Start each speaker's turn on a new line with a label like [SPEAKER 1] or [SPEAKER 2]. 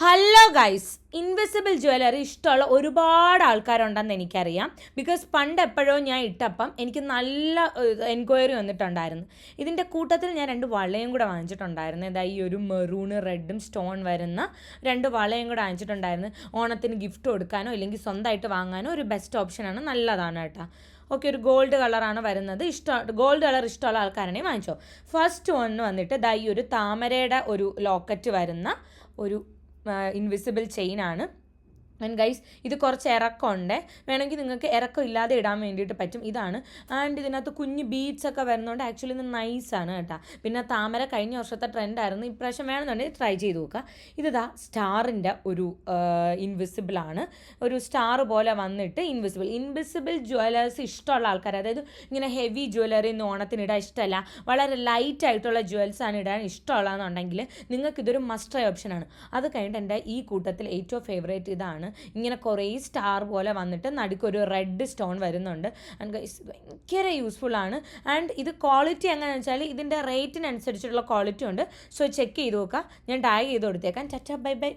[SPEAKER 1] Hello guys, invisible jewellery ഇഷ്ടമുള്ള ഒരുപാട് ആൾക്കാരുണ്ടെന്ന് എനിക്കറിയാം. ബിക്കോസ് പണ്ട് എപ്പോഴോ ഞാൻ ഇട്ടപ്പം എനിക്ക് നല്ല എൻക്വയറി വന്നിട്ടുണ്ടായിരുന്നു. ഇതിൻ്റെ കൂട്ടത്തിൽ ഞാൻ 2 വളയും കൂടെ വാങ്ങിച്ചിട്ടുണ്ടായിരുന്നു. ഈ ഒരു മെറൂണ് റെഡും സ്റ്റോൺ വരുന്ന 2 വളയും കൂടെ വാങ്ങിച്ചിട്ടുണ്ടായിരുന്നു. ഓണത്തിന് ഗിഫ്റ്റ് കൊടുക്കാനോ ഇല്ലെങ്കിൽ സ്വന്തമായിട്ട് വാങ്ങാനോ ഒരു ബെസ്റ്റ് ഓപ്ഷനാണ്, നല്ലതാണ് കേട്ടോ. ഓക്കെ, ഒരു ഗോൾഡ് കളറാണ് വരുന്നത്. ഗോൾഡ് കളർ ഇഷ്ടമുള്ള ആൾക്കാരാണെങ്കിൽ വാങ്ങിച്ചോ. ഫസ്റ്റ് വൺ വന്നിട്ട് ഈ ഒരു താമരയുടെ ഒരു ലോക്കറ്റ് വരുന്ന ഒരു ഇൻവിസിബിൾ ചെയിനാണ്. ആൻഡ് ഗൈസ്, ഇത് കുറച്ച് ഇറക്കമുണ്ട്. വേണമെങ്കിൽ നിങ്ങൾക്ക് ഇറക്കം ഇല്ലാതെ ഇടാൻ വേണ്ടിയിട്ട് പറ്റും. ഇതാണ്. ആൻഡ് ഇതിനകത്ത് കുഞ്ഞ് ബീഡ്സ് ഒക്കെ വരുന്നതുകൊണ്ട് ആക്ച്വലി ഇത് നൈസാണ് കേട്ടോ. പിന്നെ താമര കഴിഞ്ഞ വർഷത്തെ ട്രെൻഡായിരുന്നു. ഇപ്രാവശ്യം വേണമെന്നുണ്ടെങ്കിൽ ട്രൈ ചെയ്ത് നോക്കുക. ഇതാ സ്റ്റാറിൻ്റെ ഒരു ഇൻവിസിബിളാണ്. ഒരു സ്റ്റാർ പോലെ വന്നിട്ട് ഇൻവിസിബിൾ ജ്വല്ലേഴ്സ് ഇഷ്ടമുള്ള ആൾക്കാർ, അതായത് ഇങ്ങനെ ഹെവി ജ്വല്ലറി ഒന്നും ഓണത്തിന് ഇടാൻ ഇഷ്ടമല്ല, വളരെ ലൈറ്റ് ആയിട്ടുള്ള ജ്വൽസാണ് ഇടാൻ ഇഷ്ടമുള്ളതെന്നുണ്ടെങ്കിൽ നിങ്ങൾക്കിതൊരു മസ്റ്റ് ട്രൈ ഓപ്ഷനാണ്. അത് കഴിഞ്ഞിട്ട് എൻ്റെ ഈ കൂട്ടത്തിൽ ഏറ്റവും ഫേവറേറ്റ് ഇതാണ്. ഇങ്ങനെ കുറേ സ്റ്റാർ പോലെ വന്നിട്ട് നടുക്കൊരു റെഡ് സ്റ്റോൺ വരുന്നുണ്ട്. ആൻഡ് ഗൈസ്, ഭയങ്കര യൂസ്ഫുൾ ആണ്. ആൻഡ് ഇത് ക്വാളിറ്റി എങ്ങനെയാണെന്ന് വെച്ചാൽ ഇതിൻ്റെ റേറ്റിനനുസരിച്ചുള്ള ക്വാളിറ്റി ഉണ്ട്. സോ ചെക്ക് ചെയ്ത് നോക്കുക. ഞാൻ ടാഗ് ചെയ്ത് കൊടുത്തേക്കാം. ചച്ചാ, ബൈ ബൈ.